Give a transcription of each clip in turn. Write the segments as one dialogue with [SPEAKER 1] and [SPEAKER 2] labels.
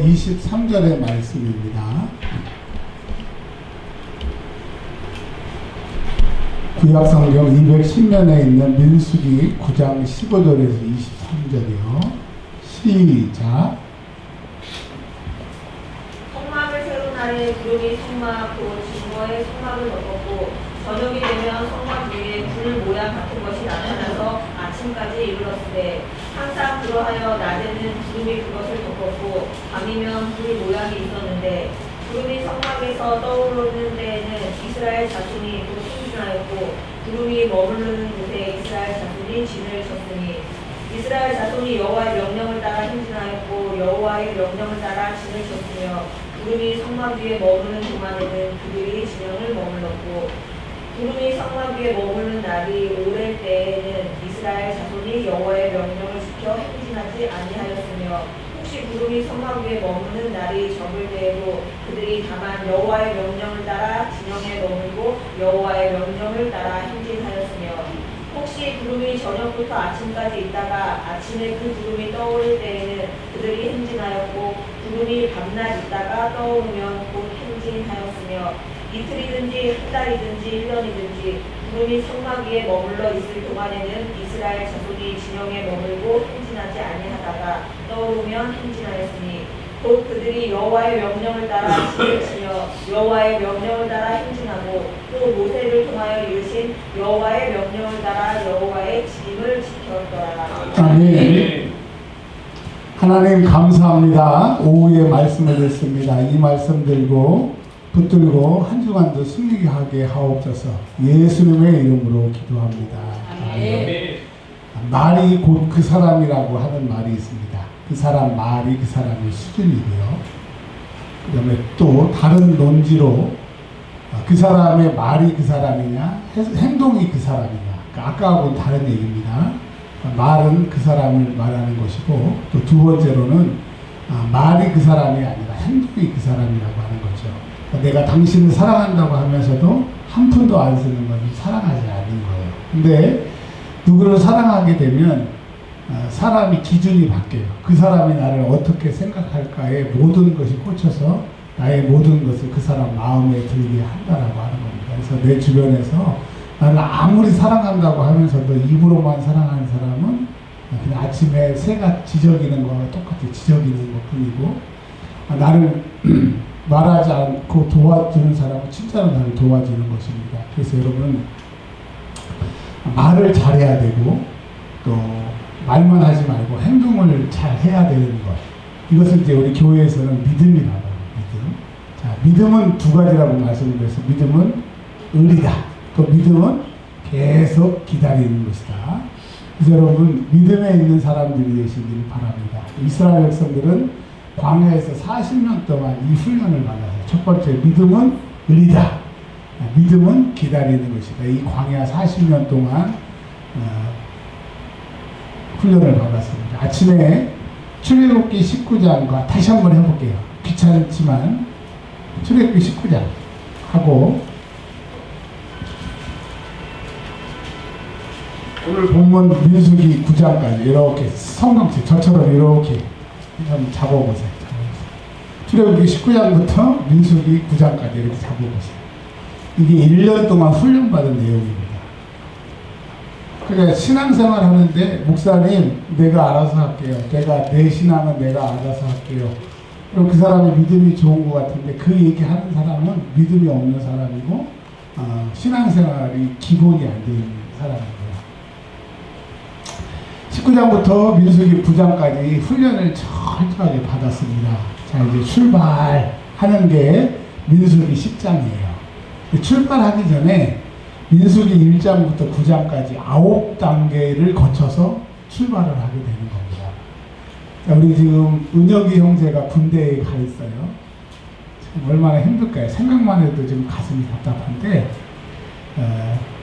[SPEAKER 1] 23절의 말씀입니다. 구약성경 210면에 있는 민수기 9장 15절에서 23절이요. 시작.
[SPEAKER 2] 성막을 세운 날에 구름이 성막으로 증거의 성막을 덮었고 저녁이 되면 성막 위에 불 모양 같은 것이 나타나서 아침까지 이르렀으되 항상 그러하여 낮에는 구름이 그것을 덮었고 밤이면 불 모양이 있었는데 구름이 성막에서 떠오르는 때에는 이스라엘 자손이 곧 행진하였고 구름이 머무르는 곳에 이스라엘 자손이 진을 쳤으니 이스라엘 자손이 여호와의 명령을 따라 행진하였고 여호와의 명령을 따라 진을 쳤으며 구름이 성막 위에 머무르는 동안에는 그들이 진영을 머물렀고 구름이 성막 위에 머무르는 날이 오랜 때에는 이스라엘 자손이 여호와의 명령을 지켜 행진하지 아니하였으며 혹시 구름이 성막 위에 머무는 날이 적을 때에도 그들이 다만 여호와의 명령을 따라 진영에 머물고 여호와의 명령을 따라 행진하였으며 혹시 구름이 저녁부터 아침까지 있다가 아침에 그 구름이 떠오를 때에는 그들이 행진하였고 구름이 밤낮 있다가 떠오르면 곧 행진하였으며 이틀이든지 한 달이든지 1년이든지 구름이 성막 위에 머물러 있을 동안에는 이스라엘 자손이 진영에 머물고 행진하지 아니하다가 떠오르면 행진하였으니 곧 그들이 여호와의 명령을 따라 진을 치며 여호와의 명령을 따라 행진하고 또 모세를 통하여 이르신 여호와의 명령을 따라 여호와의 지림을 지켰더라.
[SPEAKER 1] 아멘. 하나님 감사합니다. 오후에 말씀을 듣습니다. 이 말씀 들고 붙들고 한 주간도 승리하게 하옵소서. 예수님의 이름으로 기도합니다. 아멘. 말이 곧 그 사람이라고 하는 말이 있습니다. 그 사람 말이 그 사람의 수준이고요. 그 다음에 또 다른 논지로 그 사람의 말이 그 사람이냐 행동이 그 사람이냐, 아까하고는 다른 얘기입니다. 말은 그 사람을 말하는 것이고 또 두 번째로는 말이 그 사람이 아니라 행동이 그 사람이라고 하는 거죠. 내가 당신을 사랑한다고 하면서도 한 푼도 안 쓰는 것은 사랑하지 않는 거예요. 근데 누구를 사랑하게 되면 사람이 기준이 바뀌어요. 그 사람이 나를 어떻게 생각할까에 모든 것이 꽂혀서 나의 모든 것을 그 사람 마음에 들게 한다라고 하는 겁니다. 그래서 내 주변에서 나를 아무리 사랑한다고 하면서도 입으로만 사랑하는 사람은 그냥 아침에 새가 지저귀는 거와 똑같이 지저귀는 것 뿐이고, 나를 말하지 않고 도와주는 사람은 진짜로 나를 도와주는 것입니다. 그래서 여러분, 말을 잘해야 되고 또 말만 하지 말고 행동을 잘 해야 되는 것. 이것을 이제 우리 교회에서는 믿음이라고 합니다. 믿음. 자, 믿음은 두 가지라고 말씀드렸어요. 믿음은 의리다. 또 믿음은 계속 기다리는 것이다. 그래서 여러분, 믿음에 있는 사람들이 되시길 바랍니다. 이스라엘 백성들은 광야에서 40년 동안 이 훈련을 받아서, 첫 번째 믿음은 의리다. 믿음은 기다리는 것이다. 이 광야 40년 동안 훈련을 받았습니다. 아침에 출애굽기 19장과 다시 한번 해볼게요. 귀찮지만 출애굽기 19장 하고 오늘 본문 민수기 9장까지 이렇게 성경책 저처럼 이렇게 한번 잡아보세요. 출애굽기 19장부터 민수기 9장까지 이렇게 잡아보세요. 이게 1년 동안 훈련받은 내용입니다. 그러니까 신앙생활 하는데, 목사님 내가 알아서 할게요. 내 신앙은 내가 알아서 할게요. 그럼 그 사람의 믿음이 좋은 것 같은데 그 얘기하는 사람은 믿음이 없는 사람이고 신앙생활이 기본이 안 되어 있는 사람이고요. 19장부터 민수기 9장까지 훈련을 철저하게 받았습니다. 자, 이제 출발하는 게 민수기 10장이에요. 출발하기 전에 민수기 1장부터 9장까지 9단계를 거쳐서 출발을 하게 되는 겁니다. 자, 우리 지금 은혁이 형제가 군대에 가 있어요. 참 얼마나 힘들까요? 생각만 해도 지금 가슴이 답답한데,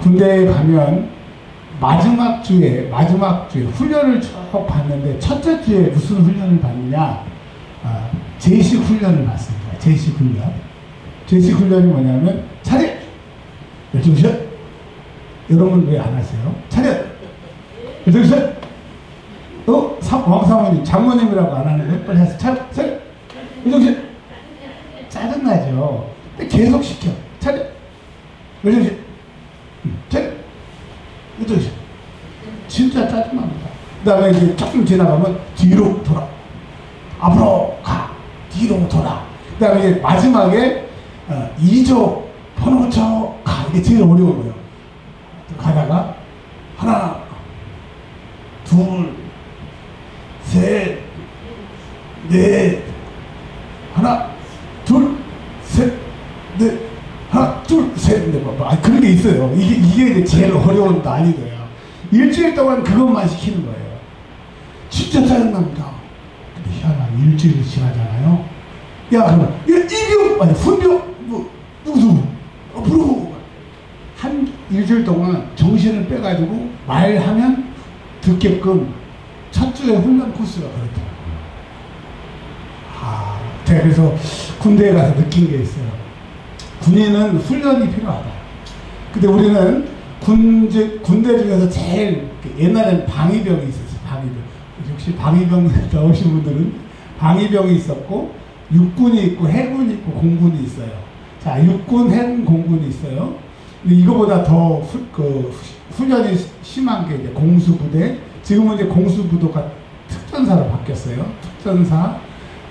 [SPEAKER 1] 군대에 가면 마지막 주에 훈련을 쭉 받는데, 첫째 주에 무슨 훈련을 받느냐? 제식 훈련을 받습니다. 제식 훈련. 제식 훈련이 뭐냐면, 차렷! 12시! 여러분 왜 안 하세요? 차렷! 12시! 왕사모님, 장모님이라고 안 하는데, 빨리 하세요. 차렷! 차렷! 윤정신 짜증나죠. 근데 계속 시켜. 차려. 윤정신 차려. 윤정신 진짜 짜증납니다. 그 다음에 이제 조금 지나가면 뒤로 돌아. 앞으로 가. 뒤로 돌아. 그 다음에 이제 마지막에 2조 번호 붙여 가. 이게 제일 어려운 거예요. 가다가 하나 둘 셋 넷 하나 둘 셋 넷 하나 둘 셋 넷 그런 게 있어요. 이게 이제 제일 어려운 난이도예요. 일주일 동안 그것만 시키는 거예요. 진짜 짜증납니다. 근데 희한하게 일주일이 지나잖아요. 야 그러면 이병 아니 훈병 뭐 누구 앞으로 한 일주일 동안 정신을 빼가지고 말하면 듣게끔 첫 주에 훈련 코스가 그렇더라고요. 제가 그래서 군대에 가서 느낀 게 있어요. 군인은 훈련이 필요하다. 근데 우리는 군대 중에서 제일 옛날에는 방위병이 있었어요. 방위병. 역시 방위병 나오신 분들은 방위병이 있었고 육군이 있고 해군이 있고 공군이 있어요. 자, 육군, 해군, 공군이 있어요. 근데 이거보다 더 훈련이 심한 게 이제 공수부대. 지금은 이제 공수부도가 특전사로 바뀌었어요. 특전사.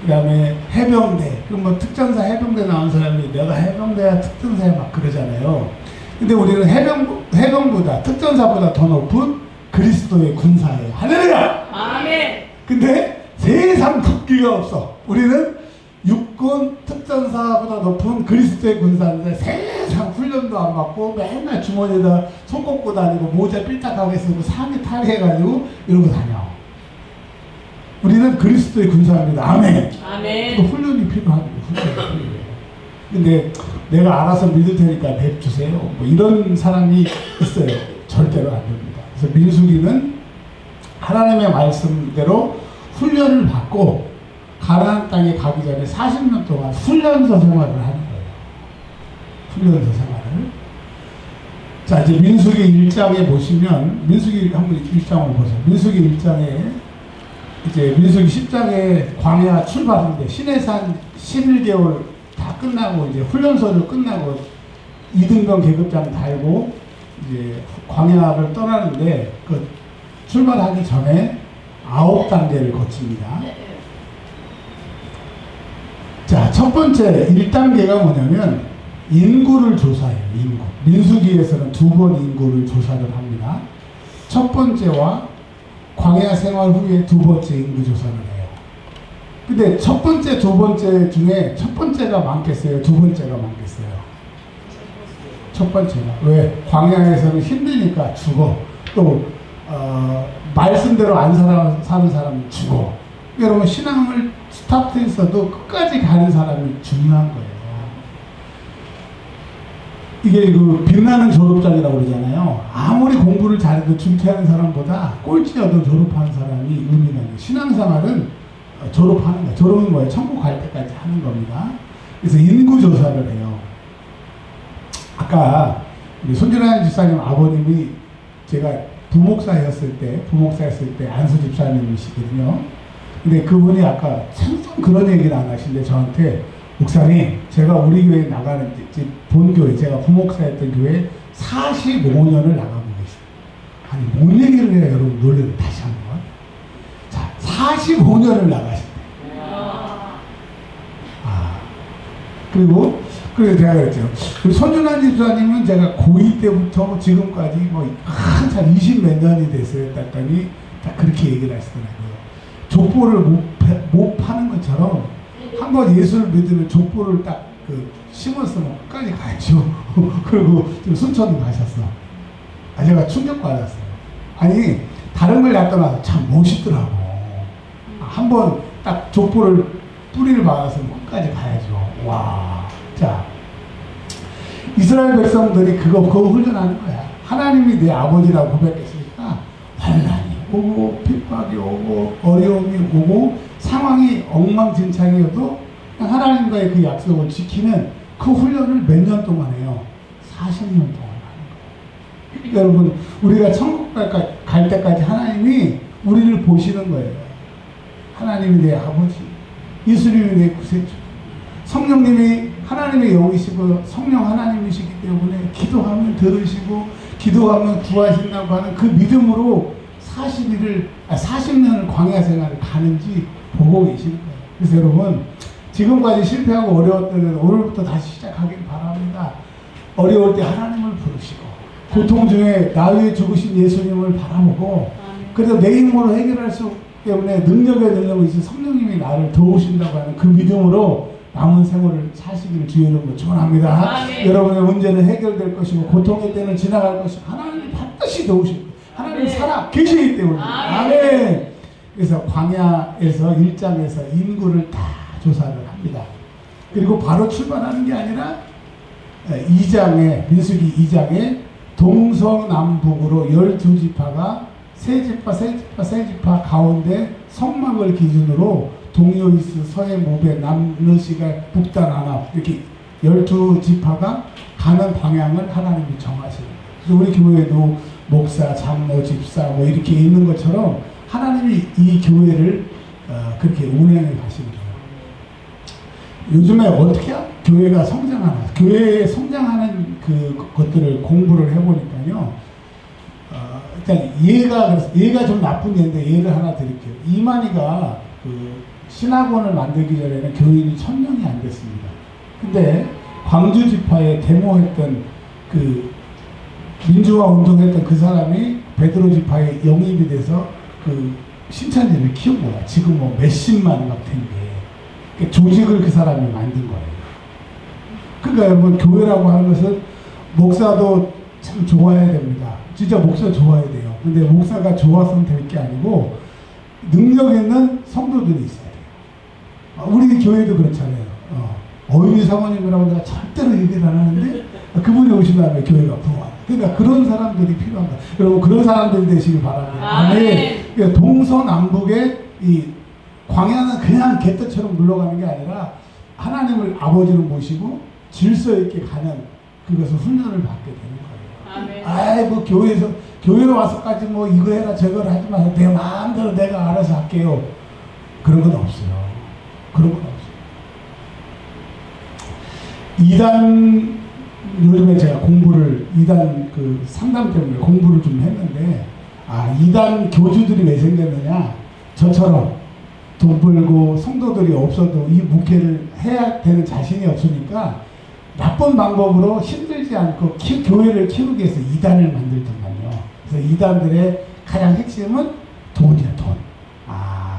[SPEAKER 1] 그 다음에 해병대. 그럼 뭐 특전사, 해병대 나온 사람이 내가 해병대야, 특전사야 막 그러잖아요. 근데 우리는 해병보다, 특전사보다 더 높은 그리스도의 군사예요. 할렐루야!
[SPEAKER 2] 아멘.
[SPEAKER 1] 근데 세상 국기가 없어. 우리는 육군 특전사보다 높은 그리스도의 군사인데 세상 훈련도 안 받고 맨날 주머니에다 손 꽂고 다니고 모자 삐딱하게 쓰고 상의 탈해가지고 이러고 다녀. 우리는 그리스도의 군사입니다. 아멘.
[SPEAKER 2] 아멘.
[SPEAKER 1] 그 훈련이 필요합니다. 훈련이 필요해요. 근데 내가 알아서 믿을 테니까 냅주세요. 뭐 이런 사람이 있어요. 절대로 안 됩니다. 그래서 민수기는 하나님의 말씀대로 훈련을 받고 가나안 땅에 가기 전에 40년 동안 훈련소 생활을 하는 거예요. 훈련소 생활을. 자, 이제 민수기 1장에 보시면, 민수기 한번 1장을 보세요. 민수기 1장에, 이제 민수기 10장에 광야 출발하는데, 시내산 11개월 다 끝나고, 이제 훈련소를 끝나고, 이등병 계급장 달고, 이제 광야를 떠나는데, 그 출발하기 전에 9단계를 거칩니다. 자, 첫 번째 1단계가 뭐냐면 인구를 조사해요. 인구. 민수기에서는 2번 인구를 조사를 합니다. 첫 번째와 광야 생활 후에 2번째 인구 조사를 해요. 근데 첫 번째, 2번째 중에 첫 번째가 많겠어요? 2번째가 많겠어요? 첫 번째가. 왜? 광야에서는 힘드니까 죽어. 또 말씀대로 안 사는 사람은 죽어. 여러분, 신앙을 스타트에서도 끝까지 가는 사람이 중요한 거예요. 이게 그 빛나는 졸업장이라고 그러잖아요. 아무리 공부를 잘해도 중퇴하는 사람보다 꼴찌여도 졸업하는 사람이 의미가 있는. 신앙생활은 졸업하는 거예요. 졸업은 뭐예요? 천국 갈 때까지 하는 겁니다. 그래서 인구조사를 해요. 아까 우리 손준환 집사님 아버님이 제가 부목사였을 때 안수 집사님이시거든요. 근데 그분이 아까 생전 그런 얘기를 안 하시는데 저한테 목사님, 제가 우리 교회 나가는 본교회, 제가 부목사였던 교회 45년을 나가고 계세요. 아니, 뭔 얘기를 해요, 여러분? 놀래요. 다시 한 번. 자, 45년을 나가신대. 그리고 제가 그랬죠. 그리고 손준환 집사님은 제가 고2 때부터 지금까지 뭐 한참 20몇 년이 됐어요. 했더니 다 그렇게 얘기를 하시더라고요. 족보를 못 파는 것처럼 한번 예수를 믿으면 족보를 딱 심었으면 끝까지 가야죠. 그리고 지금 순천도 가셨어. 제가 충격받았어요. 아니, 다른 걸 놔떠나서 참 멋있더라고. 한번 딱 족보를 뿌리를 박았으면 끝까지 가야죠. 와. 자, 이스라엘 백성들이 그거 훈련하는 거야. 하나님이 내 아버지라고 고백했으니까 환난이 오고 핍박이 오고 어려움이 오고 상황이 엉망진창이어도 하나님과의 그 약속을 지키는 그 훈련을 몇 년 동안 해요? 40년 동안 하는 거예요. 여러분, 우리가 천국 갈 때까지 하나님이 우리를 보시는 거예요. 하나님이 내 아버지, 예수님이 내 구세주. 성령님이 하나님의 영이시고 성령 하나님이시기 때문에 기도하면 들으시고 기도하면 구하신다고 하는 그 믿음으로 40년을 광야 생활을 가는지 보고 계시는 거예요. 그래서 여러분, 지금까지 실패하고 어려웠던 데는 오늘부터 다시 시작하길 바랍니다. 어려울 때 하나님을 부르시고 고통 중에 나 위에 죽으신 예수님을 바라보고, 그래서 내 힘으로 해결할 수 없기 때문에 능력의 능력이 있어 성령님이 나를 도우신다고 하는 그 믿음으로 남은 생활을 사시기를 주의 이름으로 축원합니다. 여러분의 문제는 해결될 것이고 고통의 때는 지나갈 것이고 하나님이 반드시 도우십니다. 하나님이 살아 계시기 때문에. 아멘. 그래서 광야에서 1장에서 인구를 다 조사를 합니다. 그리고 바로 출발하는 게 아니라 2장에, 민수기 2장에 동서남북으로 12지파가 세 지파 가운데 성막을 기준으로 동요이스, 서해, 모베, 남르시가, 북단, 아랍 이렇게 12지파가 가는 방향을 하나님이 정하시는 거예요. 그래서 우리 교회도 목사, 장로, 집사 뭐 이렇게 있는 것처럼 하나님이 이 교회를 그렇게 운행해 가시는 거예요. 요즘에 어떻게 교회가 성장하나, 교회에 성장하는 것들을 공부를 해보니까요. 일단 얘가 좀 나쁜 예인데 예를 하나 드릴게요. 이만희가 신학원을 만들기 전에는 교인이 1000명이 안 됐습니다. 근데 광주 지파에 데모했던 민주화 운동했던 그 사람이 베드로 지파에 영입이 돼서 신천지를 키운 거야. 지금 뭐 몇십만 막 된 게. 조직을 그 사람이 만든 거예요. 그러니까 여러분, 교회라고 하는 것은 목사도 참 좋아야 됩니다. 진짜 목사 좋아야 돼요. 근데 목사가 좋아서는 될 게 아니고 능력 있는 성도들이 있어요. 우리 교회도 그렇잖아요. 어윤희 사모님이라고 내가 절대로 얘기를 안 하는데 그분이 오신 다음에 교회가 부흥한다. 그러니까 그런 사람들이 필요합니다. 여러분, 그런 사람들이 되시길 바랍니다. 아멘. 그러니까 동서남북의 이 광야는 그냥 개떡처럼 물러가는 게 아니라 하나님을 아버지로 모시고 질서 있게 가는 그것을 훈련을 받게 되는 거예요. 아이, 뭐 교회에 와서까지 뭐 이거 해라 저거 하지 마세요. 내 마음대로 내가 알아서 할게요. 그런 건 없어요. 그런 건 없어요. 이단, 요즘에 제가 이단 상담 때문에 공부를 좀 했는데, 이단 교주들이 왜 생겼느냐? 저처럼 돈 벌고 성도들이 없어도 이 목회를 해야 되는 자신이 없으니까 나쁜 방법으로 힘들지 않고 교회를 키우기 위해서 이단을 만들더만요. 그래서 이단들의 가장 핵심은 돈이야, 돈.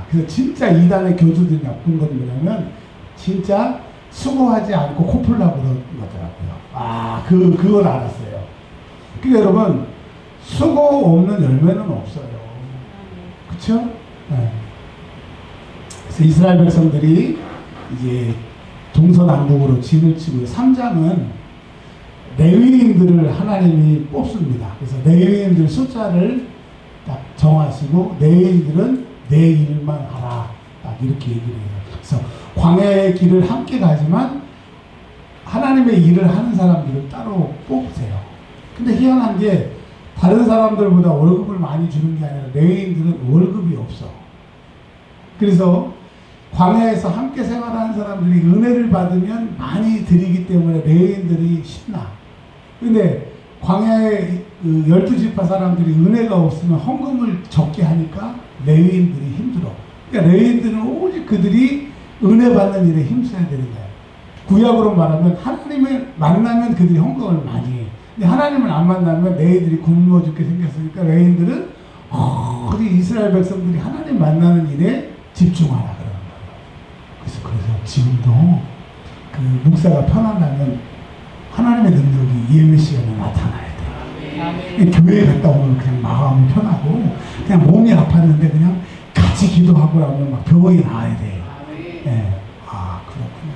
[SPEAKER 1] 그래서 진짜 이단의 교주들이 나쁜 건 뭐냐면 진짜 수고하지 않고 코풀라고 그런 거더라고요. 그걸 알았어요. 그러니까 여러분, 수고 없는 열매는 없어요. 그쵸? 네. 그래서 이스라엘 백성들이 이제 동서남북으로 진을 치고 3장은 레위인들을 하나님이 뽑습니다. 그래서 레위인들 숫자를 딱 정하시고 레위인들은 내 일만 하라. 딱 이렇게 얘기를 해요. 그래서 광야의 길을 함께 가지만 하나님의 일을 하는 사람들을 따로 뽑으세요. 근데 희한한 게 다른 사람들보다 월급을 많이 주는 게 아니라 레위인들은 월급이 없어. 그래서 광야에서 함께 생활하는 사람들이 은혜를 받으면 많이 드리기 때문에 레위인들이 신나. 근데 광야의 12지파 사람들이 은혜가 없으면 헌금을 적게 하니까 레위인들이 힘들어. 그러니까 레위인들은 오직 그들이 은혜 받는 일에 힘써야 되는 거예요. 구약으로 말하면 하나님을 만나면 그들이 헌금을 많이 해. 근데 하나님을 안 만나면 레위인들이 굶어 죽게 생겼으니까 레위인들은 우리 이스라엘 백성들이 하나님 만나는 일에 집중하라 그러는 거예요. 그래서 지금도 목사가 편안하면 하나님의 능력이 예배 시간에 나타나야 돼요. 교회에 갔다 오면 그냥 마음이 편하고 그냥 몸이 아팠는데 그냥 같이 기도하고 나면 막 병이 나아야 돼요. 네. 그렇구나.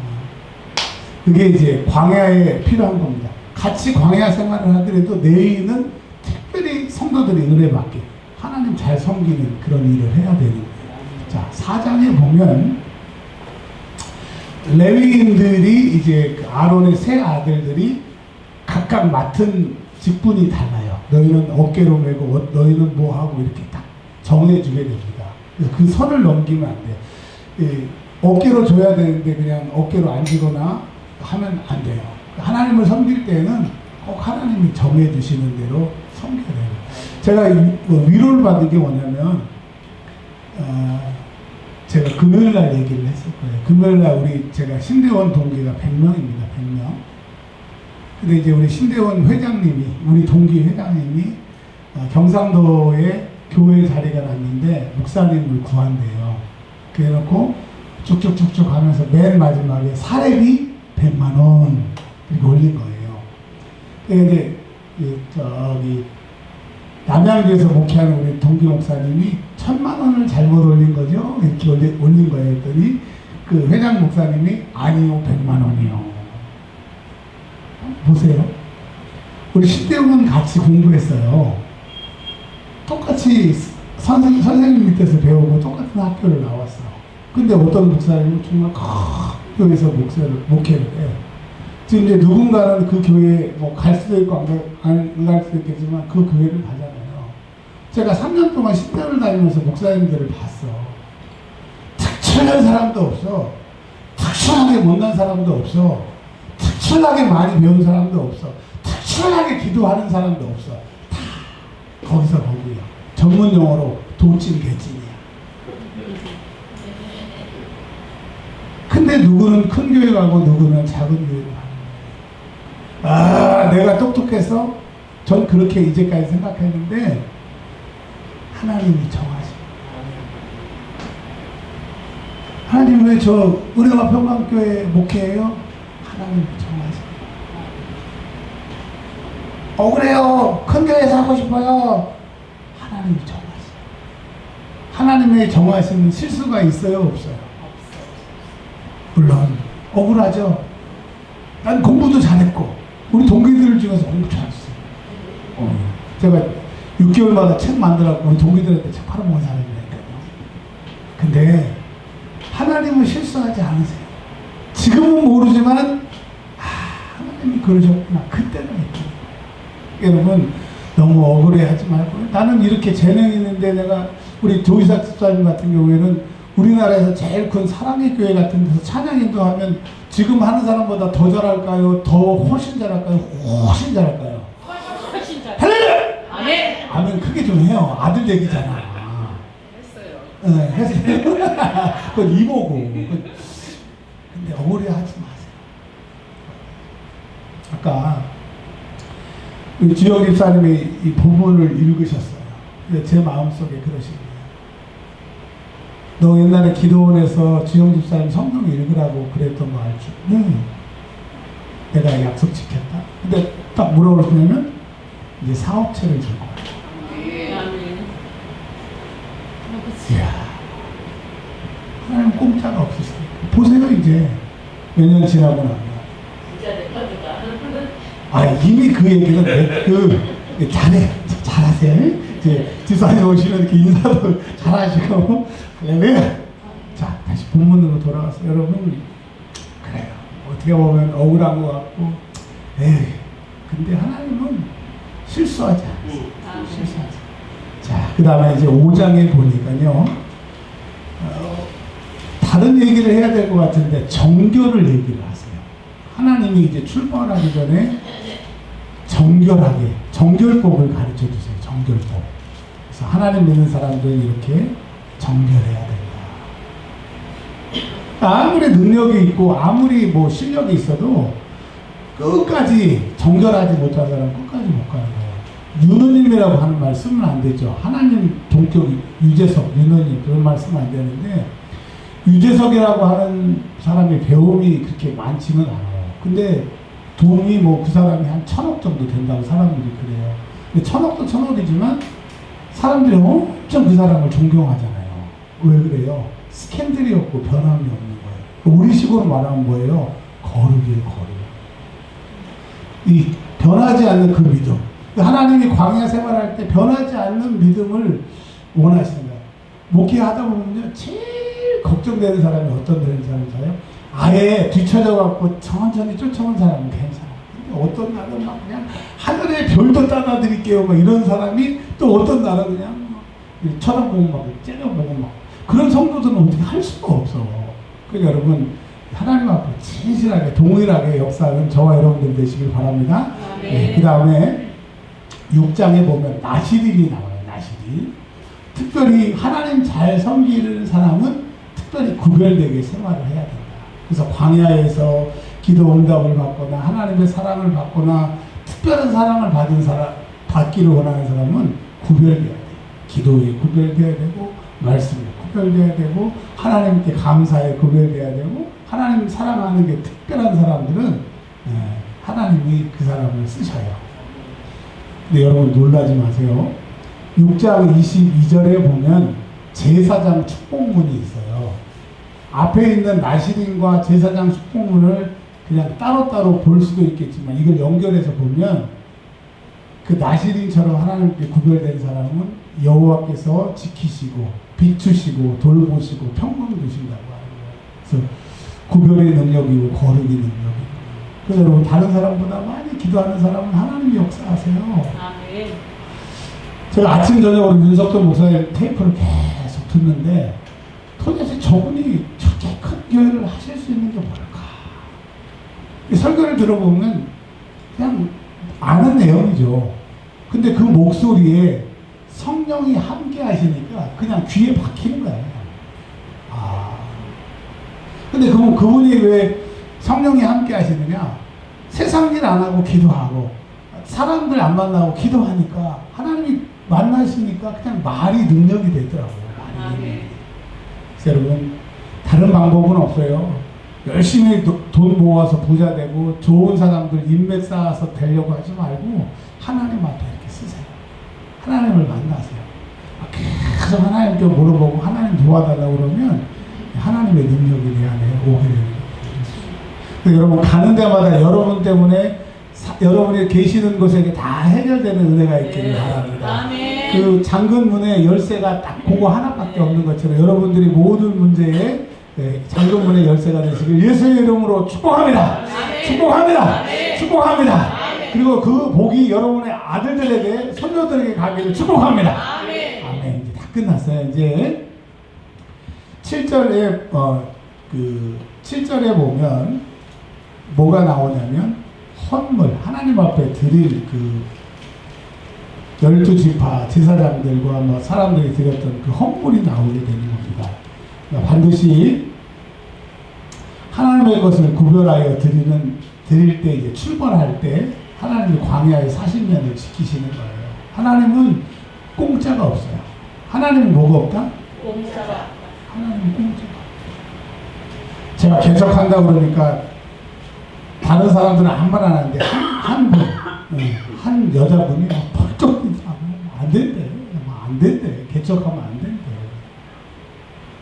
[SPEAKER 1] 그게 이제 광야에 필요한 겁니다. 같이 광야 생활을 하더라도 내일은 특별히 성도들이 은혜 받게 하나님 잘 섬기는 그런 일을 해야 되는 거예요. 자, 4장에 보면 레위인들이 이제 아론의 세 아들들이 각각 맡은 직분이 달라요. 너희는 어깨로 메고 너희는 뭐 하고 이렇게 딱 정해주게 됩니다. 그래서 그 선을 넘기면 안 돼요. 어깨로 줘야 되는데 그냥 어깨로 앉거나 하면 안 돼요. 하나님을 섬길 때는 꼭 하나님이 정해주시는 대로 섬겨야 돼요. 제가 위로를 받은 게 뭐냐면 제가 금요일날 얘기를 했을 거예요. 금요일날 제가 신대원 동기가 100명입니다. 100명. 근데 이제 우리 신대원 회장님이, 우리 동기 회장님이 경상도에 교회 자리가 났는데 목사님을 구한대요. 그래놓고 쭉쭉쭉쭉 하면서 맨 마지막에 사례비 100만 원 이렇게 올린 거예요. 근데 저기 남양주에서 목회하는 우리 동기 목사님이 1000만 원을 잘못 올린 거죠. 이렇게 올린 거예요. 했더니 그 회장 목사님이 아니요 100만 원이요. 보세요. 우리 신대원은 같이 공부했어요. 똑같이 선생님 밑에서 배우고 똑같은 학교를 나왔어. 근데 어떤 목사님은 정말 큰 교회에서 목회를 해. 지금 이제 누군가는 그 교회에 뭐 갈 수도 있고 안 갈 수도 있겠지만 그 교회를 가잖아요. 제가 3년 동안 신대를 다니면서 목사님들을 봤어. 특출난 사람도 없어. 특출나게 못난 사람도 없어. 특출나게 많이 배운 사람도 없어. 특출나게 기도하는 사람도 없어. 다 거기서 거기야. 전문 용어로 도찐 개찐이야. 근데 누구는 큰 교회 가고 누구는 작은 교회로 가는 거야. 아, 내가 똑똑해서 전 그렇게 이제까지 생각했는데 하나님이 정하시. 하나님 왜 저 은혜와 평강교회 목회해요? 하나님이 정하시. 억울해요. 큰 교회에서 하고 싶어요. 하나님이 정하시. 하나님의 정하시는 실수가 있어요, 없어요? 물론 억울하죠. 난 공부도 잘했고 우리 동기들 중에서 공부 잘했어요. 제가 6개월마다 책 만들었고 우리 동기들한테 책 팔아먹은 사람이니까요. 근데 하나님은 실수하지 않으세요. 지금은 모르지만 하나님이 그러셨구나. 그때는 했구나. 여러분 너무 억울해하지 말고, 나는 이렇게 재능이 있는데 내가 우리 조이삭 집사님 같은 경우에는 우리나라에서 제일 큰 사랑의 교회 같은 데서 찬양 인도하면 지금 하는 사람보다 더 잘할까요? 더 훨씬 잘할까요? 훨씬 잘할까요?
[SPEAKER 3] 훨씬 잘.
[SPEAKER 1] 할렐루야!
[SPEAKER 3] 아멘.
[SPEAKER 1] 아멘 크게 좀 해요. 아들 얘기잖아.
[SPEAKER 3] 했어요.
[SPEAKER 1] 네, 했어요. 그건 이보고. 근데 억울해하지 마세요. 아까 우리 주영 집사님이 이 본문을 읽으셨어요. 제 마음속에 그러시네요. 너 옛날에 기도원에서 주영 집사님 성경 읽으라고 그랬던 거 알죠? 네. 내가 약속 지켰다. 근데 딱 뭐라고 그러냐면 이제 사업체를 줄 거야.
[SPEAKER 3] 아멘.
[SPEAKER 1] 이야, 하나님 공짜가 없으시다. 보세요, 이제 몇 년 지나고 나면.
[SPEAKER 3] 진짜 내 편이다.
[SPEAKER 1] 아, 이미 그 얘기는 잘하세요. 이제 집사님 오시면 이렇게 인사도 잘하시고. 할렐루야. 자, 다시 본문으로 돌아가서 여러분, 그래요. 어떻게 보면 억울한 것 같고, 에이, 근데 하나님은 실수하지 않으세요. 실수하지 않으세요. 자, 그 다음에 이제 5장에 보니까요, 다른 얘기를 해야 될 것 같은데, 정결을 얘기를 하세요. 하나님이 이제 출발하기 전에 정결하게, 정결법을 가르쳐 주세요. 정결법. 그래서 하나님 믿는 사람들은 이렇게 정결해야 된다. 아무리 능력이 있고, 아무리 뭐 실력이 있어도, 끝까지 정결하지 못한 사람은 끝까지 못 가는 거예요. 유느님이라고 하는 말 쓰면 안 되죠. 하나님 동격 유재석, 유느님 그런 말 쓰면 안 되는데, 유재석이라고 하는 사람의 배움이 그렇게 많지는 않아요. 근데 돈이 뭐 그 사람이 한 1000억 정도 된다고 사람들이 그래요. 근데 1000억도 1000억이지만 사람들이 엄청 그 사람을 존경하잖아요. 왜 그래요? 스캔들이 없고 변함이 없는 거예요. 우리식으로 말하면 뭐예요? 거룩이에요, 거룩. 이 변하지 않는 그 믿음. 하나님이 광야 생활할 때 변하지 않는 믿음을 원하시는 거예요. 목회하다 보면요, 제일 걱정되는 사람이 어떤 되는 사람인가요? 아예 뒤쳐져갖고 천천히 쫓아온 사람은 괜찮아. 근데 어떤 날은 막 그냥 하늘의 별도 따라드릴게요, 막 이런 사람이, 또 어떤 날은 그냥 쳐다보고 막 째려보고 막, 그런 성도들은 어떻게 할 수가 없어. 그 여러분 하나님 앞에 진실하게 동일하게 역사하는 저와 여러분들 되시길 바랍니다. 네, 그 다음에 6장에 보면 나시린이 나와요. 나시린. 특별히 하나님 잘 섬기는 사람은 특별히 구별되게 생활을 해야 된다. 그래서 광야에서 기도 응답을 받거나 하나님의 사랑을 받거나 특별한 사랑을 받은 사람, 받기를 원하는 사람은 구별돼야 돼요. 기도에 구별돼야 되고 말씀에 구별돼야 되고 하나님께 감사에 구별돼야 되고 하나님 사랑하는 게 특별한 사람들은 하나님이 그 사람을 쓰셔요. 근데 여러분 놀라지 마세요. 6장 22절에 보면 제사장 축복문이 있어요. 앞에 있는 나시린과 제사장 축복문을 그냥 따로따로 볼 수도 있겠지만 이걸 연결해서 보면 그 나시린처럼 하나님께 구별된 사람은 여호와께서 지키시고 비추시고 돌보시고 평강 주신다고 하는 거예요. 그래서 구별의 능력이고 거룩의 능력이고. 그래서 여러분 다른 사람보다 많이 기도하는 사람은 하나님이 역사하세요.
[SPEAKER 3] 아멘.
[SPEAKER 1] 제가 아침 저녁으로 윤석도 목사님 테이프를 계속 듣는데 도대체 저분이 저렇게 큰 교회를 하실 수 있는 게 뭘까? 이 설교를 들어보면 그냥 아는 내용이죠. 근데 그 목소리에 성령이 함께 하시니까 그냥 귀에 박히는 거예요. 아. 근데 그분이 왜 성령이 함께 하시느냐? 세상 일 안 하고 기도하고 사람들 안 만나고 기도하니까 하나님이 만나시니까 그냥 말이 능력이 되더라고요. 말이. 그래서 여러분 다른 방법은 없어요. 열심히 돈 모아서 부자 되고 좋은 사람들 인맥 쌓아서 되려고 하지 말고 하나님 앞에 이렇게 쓰세요. 하나님을 만나세요. 계속 하나님께 물어보고 하나님 도와달라고 그러면 하나님의 능력이 내 안에 오게 됩니다. 여러분 가는 데마다 여러분 때문에 여러분이 계시는 곳에 다 해결되는 은혜가 있기를 바랍니다. 그 잠근 문에 열쇠가 딱 그거 하나밖에 없는 것처럼 여러분들이 모든 문제에 잠근 문의 열쇠가 되시길 예수의 이름으로 축복합니다. 축복합니다. 축복합니다. 그리고 그 복이 여러분의 아들들에게 손녀들에게 가기를 축복합니다. 아멘. 이제 다 끝났어요. 이제 7절에 7절에 보면 뭐가 나오냐면 헌물 하나님 앞에 드릴 그 12지파 제사장들과 뭐 사람들이 드렸던 그 헌물이 나오게 되는 겁니다. 그러니까 반드시 하나님의 것을 구별하여 드릴 때 이제 출발할 때 하나님이 광야의 40년을 지키시는 거예요. 하나님은 공짜가 없어요. 하나님은 뭐가 없다?
[SPEAKER 2] 공짜가.
[SPEAKER 1] 하나님은 공짜가 없다. 제가 개척한다 그러니까 다른 사람들은 한 말 안 하는데 한 여자분이 펄쩍 안 된대. 안 된대. 개척하면 안 된대.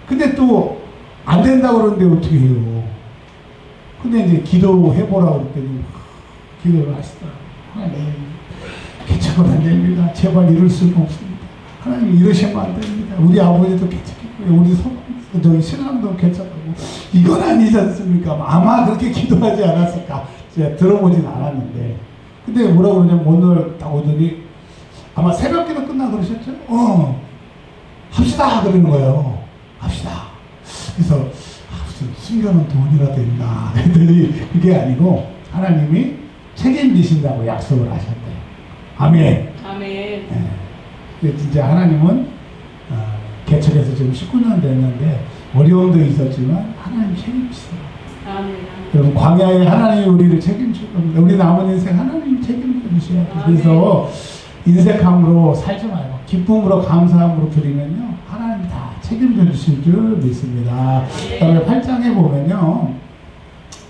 [SPEAKER 1] 근데 또 안 된다고 그러는데 어떻게 해요? 근데 이제 기도해보라고 그랬더니 기도를 하시더라고요. 하나님 개척은 안 됩니다. 제발 이럴 수는 없습니다. 하나님 이러시면 안 됩니다. 우리 아버지도 개척했고요. 우리 저희 신랑도 개척하고 이건 아니지 않습니까? 아마 그렇게 기도하지 않았을까? 제가 들어보진 않았는데 근데 뭐라고 그러냐면 오늘 딱 오더니 아마 새벽기도 끝나 그러셨죠? 합시다 그러는 거예요. 합시다. 그래서 무슨 숨겨놓은 돈이라도 있나 했더니 그게 아니고 하나님이 책임지신다고 약속을 하셨대요. 아멘.
[SPEAKER 3] 아멘.
[SPEAKER 1] 네. 진짜 하나님은 개척해서 지금 19년 됐는데 어려움도 있었지만 하나님 책임지세요.
[SPEAKER 3] 아멘.
[SPEAKER 1] 여러분 광야에 하나님이 우리를 책임질 겁니다. 우리 남은 인생 하나님이 책임져 주셔야 돼요. 그래서 인색함으로 살지 말고 기쁨으로 감사함으로 드리면요 하나님 다 책임져 주실 줄 믿습니다. 그 다음에 8장에 보면요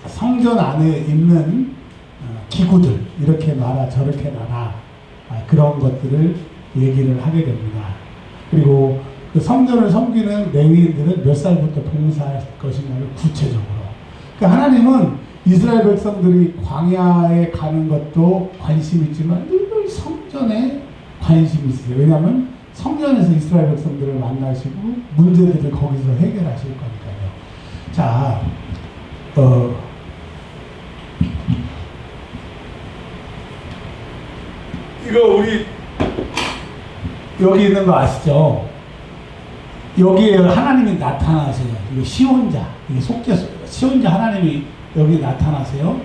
[SPEAKER 1] 성전 안에 있는 기구들 이렇게 놔라 저렇게 놔라 그런 것들을 얘기를 하게 됩니다. 그리고 그 성전을 섬기는 레위인들은 몇 살부터 봉사할 것인가를 구체적으로. 그러니까 하나님은 이스라엘 백성들이 광야에 가는 것도 관심 있지만 늘 성전에 관심이 있으세요. 왜냐하면 성전에서 이스라엘 백성들을 만나시고 문제들을 거기서 해결하실 거니까요. 자, 이거 우리 여기 있는 거 아시죠? 여기에 하나님이 나타나세요. 이거 시혼자, 이게 속죄소, 시혼자 하나님이 여기 나타나세요.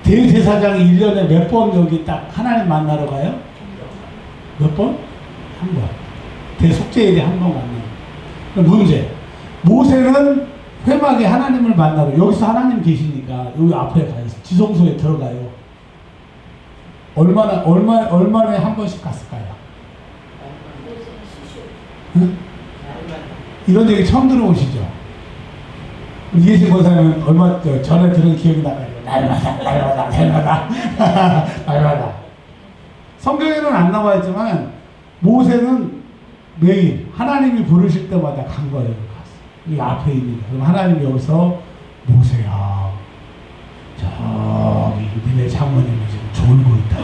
[SPEAKER 1] 대제사장이 1년에 몇 번 여기 딱 하나님 만나러 가요? 몇 번? 한 번. 대속죄일에 한 번 만나요. 문제. 모세는 회막에 하나님을 만나러 여기서 하나님 계시니까 여기 앞에 가요. 지성소에 들어가요. 얼마나 한 번씩 갔을까요? 응? 이런 얘기 처음 들어보시죠? 이해진 권사님은 얼마 전에 들은 기억이 나요. 날마다. 성경에는 안 나와 있지만 모세는 매일 하나님이 부르실 때마다 간 거예요. 이 앞에 있는 거. 그럼 하나님이 여기서 모세야, 저기 니네 장모님이 지금 졸고 있다.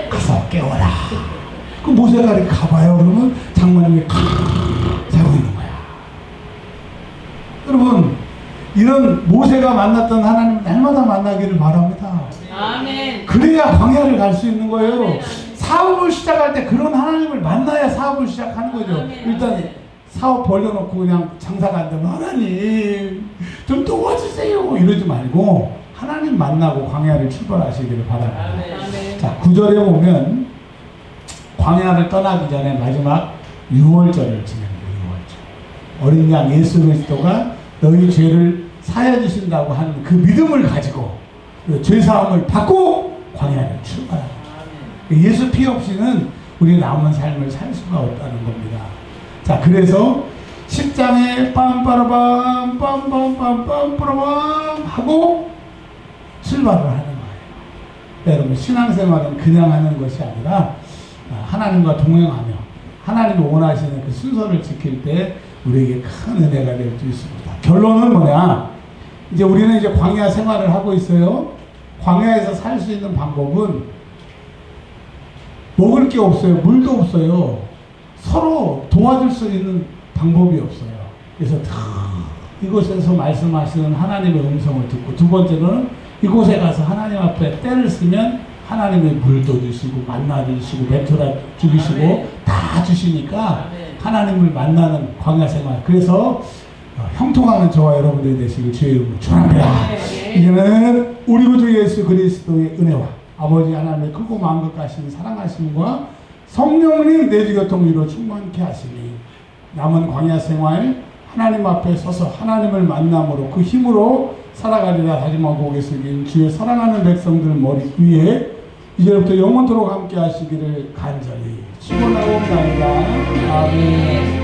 [SPEAKER 1] 가서 깨워라. 그 모세가 이렇게 가봐요. 그러면 장모님이 자고 있는 거야. 여러분, 이런 모세가 만났던 하나님 날마다 만나기를 바랍니다.
[SPEAKER 3] 아멘.
[SPEAKER 1] 그래야 광야를 갈 수 있는 거예요. 사업을 시작할 때 그런 하나님을 만나야 사업을 시작하는 거죠. 일단 사업 벌려놓고 그냥 장사가 안 되면 하나님 좀 도와주세요 이러지 말고 하나님 만나고 광야를 출발하시기를 바랍니다.
[SPEAKER 3] 아멘.
[SPEAKER 1] 자, 9절에 보면 광야를 떠나기 전에 마지막 유월절을 지냅니다. 유월절. 어린 양 예수 그리스도가 너희 죄를 사해 주신다고 하는 그 믿음을 가지고 죄 사함을 받고 광야를 출발합니다. 예수 피 없이는 우리 남은 삶을 살 수가 없다는 겁니다. 자, 그래서 10장에 빰빠라밤 빰빰빰빰빠라밤 하고 출발을 하는 거예요. 여러분, 신앙생활은 그냥 하는 것이 아니라 하나님과 동행하며 하나님이 원하시는 그 순서를 지킬 때 우리에게 큰 은혜가 될 수 있습니다. 결론은 뭐냐? 이제 우리는 이제 광야 생활을 하고 있어요. 광야에서 살 수 있는 방법은 먹을 게 없어요. 물도 없어요. 서로 도와줄 수 있는 방법이 없어요. 그래서 이곳에서 말씀하시는 하나님의 음성을 듣고, 두 번째는 이곳에 가서 하나님 앞에 때를 쓰면 하나님의 물도 주시고 만나도 주시고 멘토라 주시고 다 주시니까 하나님을 만나는 광야 생활. 그래서 형통하는 저와 여러분들이 되시길 주의 이름으로 축원합니다. 이제는 우리 구주 예수 그리스도의 은혜와 아버지 하나님의 크고 마음 급하신 사랑하심과 성령님 내주교통 위로 충만케 하시니 남은 광야 생활 하나님 앞에 서서 하나님을 만남으로 그 힘으로 살아가리라 다짐하고 고개 숙인 주의 사랑하는 백성들 머리 위에 이제부터 영원토록 함께 하시기를 간절히 축원하옵나이다. 아멘.